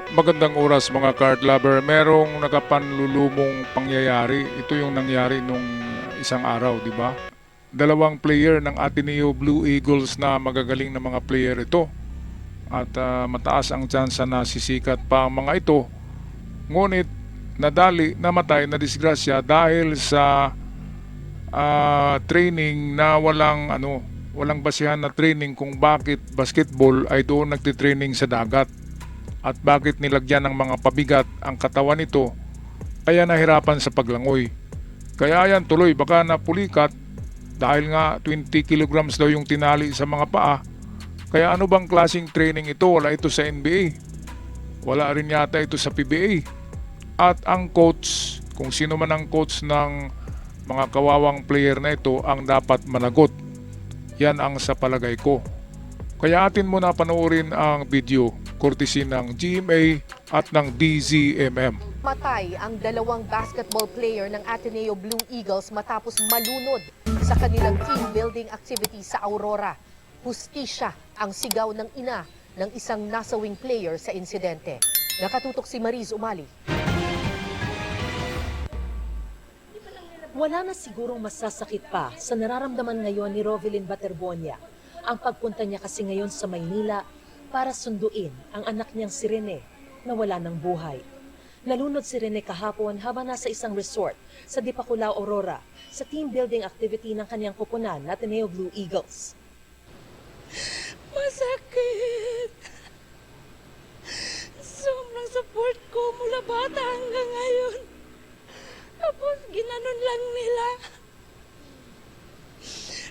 Magandang oras mga card lover. Merong nakapanlulumong pangyayari. Ito yung nangyari nung isang araw, di ba? Dalawang player ng Ateneo Blue Eagles na magagaling na mga player ito. At mataas ang tsansa na sisikat pa ang mga ito. Ngunit namatay na disgrasya dahil sa training na walang basihan na training kung bakit basketball ay doon nagtitraining sa dagat at bakit nilagyan ng mga pabigat ang katawan nito kaya nahirapan sa paglangoy. Kaya yan tuloy baka napulikat dahil nga 20 kilograms daw yung tinali sa mga paa. Kaya ano bang klaseng training ito? Wala ito sa NBA. Wala rin yata ito sa PBA. At ang coach, kung sino man ang coach ng mga kawawang player na ito ang dapat managot. Yan ang sa palagay ko. Kaya atin muna panoorin ang video courtesy ng GMA at ng DZMM. Matay ang dalawang basketball player ng Ateneo Blue Eagles matapos malunod sa kanilang team building activity sa Aurora. Hustisya ang sigaw ng ina ng isang nasawing player sa insidente. Nakatutok si Mariz Umali. Wala na sigurong masasakit pa sa nararamdaman ngayon ni Rovelyn Baterbonia. Ang pagpunta niya kasi ngayon sa Maynila para sunduin ang anak niyang si Rene na wala ng buhay. Nalunod si Rene kahapon habang nasa isang resort sa Dipaculao, Aurora sa team building activity ng kanyang kupunan na Ateneo Blue Eagles. Masakit. Sobrang support ko mula bata hanggang ngayon. Tapos ginanon lang nila.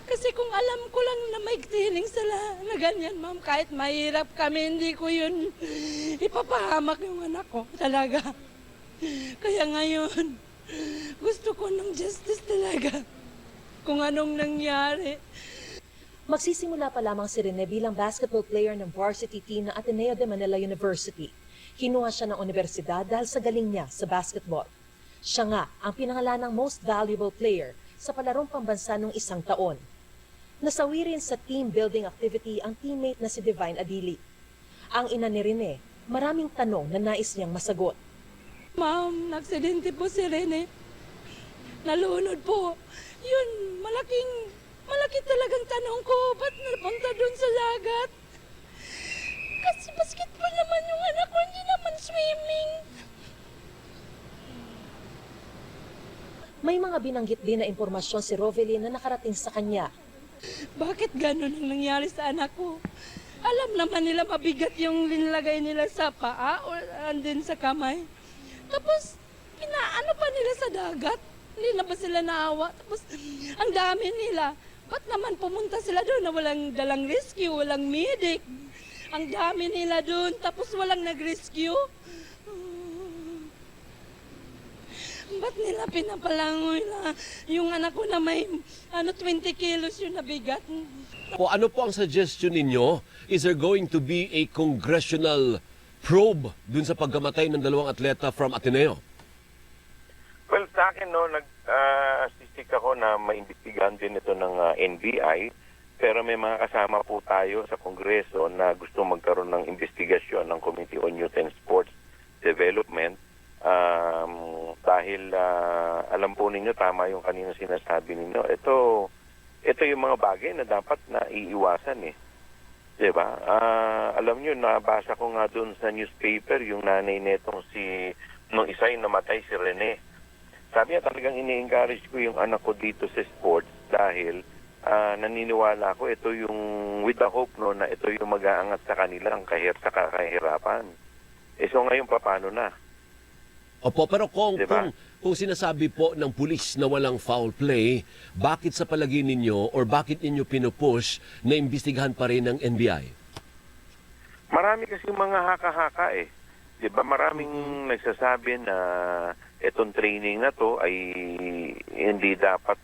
Kasi kung alam ko lang na may training sila na ganyan, ma'am, kahit mahirap kami, hindi ko yun ipapahamak yung anak ko talaga. Kaya ngayon, gusto ko ng justice talaga kung anong nangyari. Magsisimula pa lamang si Rene bilang basketball player ng varsity team ng Ateneo de Manila University. Kinuha siya ng universidad dahil sa galing niya sa basketball. Siya nga ang pinangalanang most valuable player sa palarong pambansa noong isang taon. Nasawi rin sa team building activity ang teammate na si Divine Adili. Ang ina ni Rene, maraming tanong na nais niyang masagot. Ma'am, naksidente po si Rene. Nalunod po. Yun, malaki talagang tanong ko. Ba't napunta doon sa lagat? Kasi basketball naman yung anak ko, hindi naman swimming. May mga binanggit din na impormasyon si Rovelyn na nakarating sa kanya. Bakit gano'n ang nangyari sa anak ko? Alam naman nila mabigat yung linlagay nila sa paa o andin sa kamay. Tapos, pinaano pa nila sa dagat? Hindi na ba sila naawa? Tapos, ang dami nila. Ba't naman pumunta sila doon na walang dalang rescue, walang medic? Ang dami nila doon, tapos walang nag-rescue? Ba't nila pinapalangoy na yung anak ko na may 20 kilos yung nabigat? O ano po ang suggestion ninyo? Is there going to be a congressional probe dun sa pagkamatay ng dalawang atleta from Ateneo? Well, sa akin, no, nagsisik ako na maimbestigahan din ito ng NBI, pero may mga kasama po tayo sa Kongreso na gusto magkaroon ng investigasyon ng Committee on Youth and Sports Development. Dahil alam po ninyo, tama yung kanina sinasabi ninyo, ito yung mga bagay na dapat na iiwasan eh. Diba? Alam nyo, nabasa ko nga doon sa newspaper yung nanay netong nung isa yung namatay, si Rene. Sabi niya, talagang ini-encourage ko yung anak ko dito sa sports dahil naniniwala ko ito yung with the hope no, na ito yung mag-aangat sa kanila sa kakahirapan. So ngayon, paano na? Opo, pero Diba? kung sinasabi po ng pulis na walang foul play, bakit sa palagay ninyo or bakit ninyo pinupush na imbestigahan pa rin ng NBI? Marami kasi mga haka-haka eh. 'Di ba? Maraming nagsasabi na itong training na to ay hindi dapat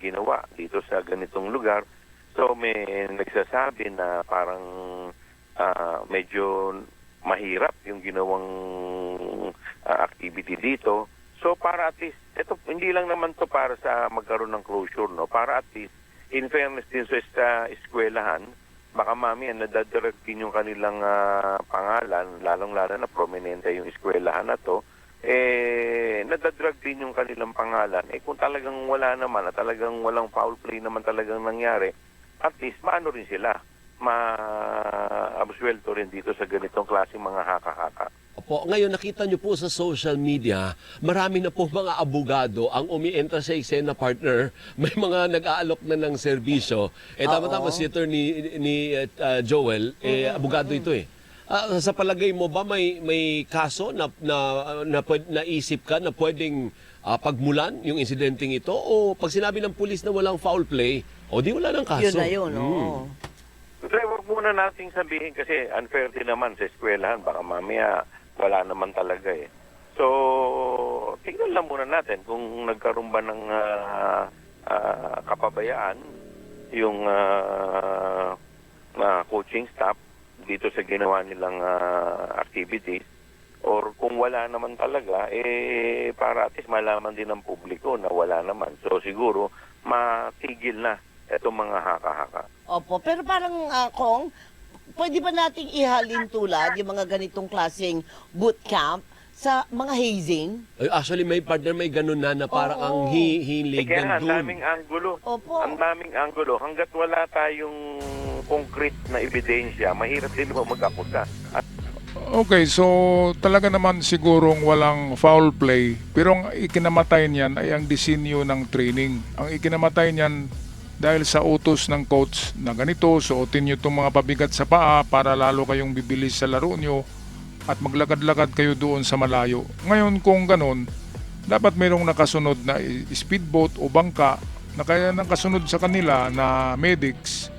ginawa dito sa ganitong lugar. So may nagsasabi na parang medyo mahirap yung ginawang activity dito. So para at least, ito hindi lang naman to para sa magkaroon ng closure, no? Para at least, in fairness din sa eskwelahan, baka mamaya nadadrag din yung kanilang pangalan, lalong-lalo na prominente yung eskwelahan na to, nadadrag din yung kanilang pangalan. Kung talagang wala naman at talagang walang foul play naman talagang nangyari, at least maano rin sila, ma-absuelto rin dito sa ganitong klaseng mga haka-haka. Opo, ngayon nakita nyo po sa social media, marami na po mga abogado ang umientra sa eksena, partner. May mga nag-aalok na ng serbisyo. Tama-tama si ni Joel, abogado ito eh. Sa palagay mo ba may kaso na naisip ka na pwedeng pagmulan yung insidenteng ito? O pag sinabi ng pulis na walang foul play, o di wala ng kaso? Yun na yun, oo. Kaya huwag muna nating sabihin kasi unfair din naman sa eskwelahan. Baka mamaya wala naman talaga eh. So, tingnan lang muna natin kung nagkaroon ba ng kapabayaan yung coaching staff dito sa ginawa nilang activities, or kung wala naman talaga, para at least malaman din ng publiko na wala naman. So siguro, matigil na itong mga haka-haka. Opo, pero parang Kong, pwede ba nating ihalin tulad yung mga ganitong klaseng bootcamp sa mga hazing? Actually, may partner, may ganun na parang ang hilig Kaya nga, ang nandun. daming anggulo. Opo. Ang daming anggulo. Hanggat wala tayong concrete na ebidensya, mahirap din mo mag-akusa. Okay, so talaga naman sigurong walang foul play, pero ang ikinamatay niyan ay ang disenyo ng training. Ang ikinamatay niyan dahil sa utos ng coach na ganito, suotin nyo itong mga pabigat sa paa para lalo kayong bibilis sa laro nyo at maglakad-lakad kayo doon sa malayo. Ngayon kung ganon, dapat mayroong nakasunod na speedboat o bangka na kaya nakasunod sa kanila na medics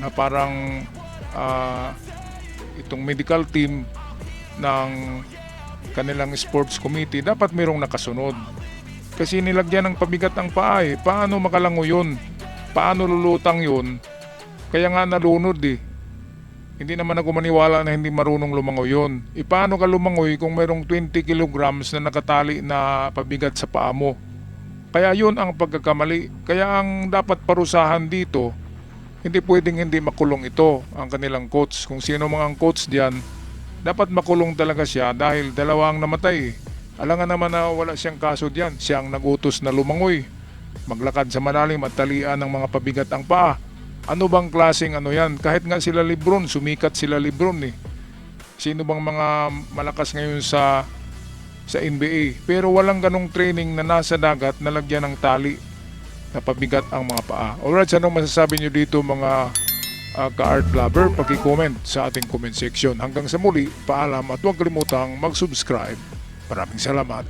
na parang itong medical team ng kanilang sports committee, dapat mayroong nakasunod. Kasi nilagyan ng pabigat ang paa eh. Paano makalango yun? Paano lulutang yun? Kaya nga nalunod eh. Hindi naman ako maniwala na hindi marunong lumangoy yun. Paano ka lumangoy kung mayroong 20 kilograms na nakatali na pabigat sa paa mo? Kaya yun ang pagkakamali. Kaya ang dapat parusahan dito, hindi pwedeng hindi makulong ito ang kanilang coach. Kung sino mga ang coach diyan, dapat makulong talaga siya dahil dalawang namatay. Alangan naman na wala siyang kaso diyan. Siya ang nagutos na lumangoy, maglakad sa malalim at talian ng mga pabigat ang paa. Ano bang klaseng ano yan? Kahit nga sila Lebron, sumikat sila Lebron eh. Sino bang mga malakas ngayon sa NBA? Pero walang ganong training na nasa dagat na lagyan ng tali na pabigat ang mga paa. Alright, anong masasabi nyo dito mga ka-art lover? Paki-comment sa ating comment section. Hanggang sa muli, paalam at huwag kalimutang mag-subscribe. Maraming salamat.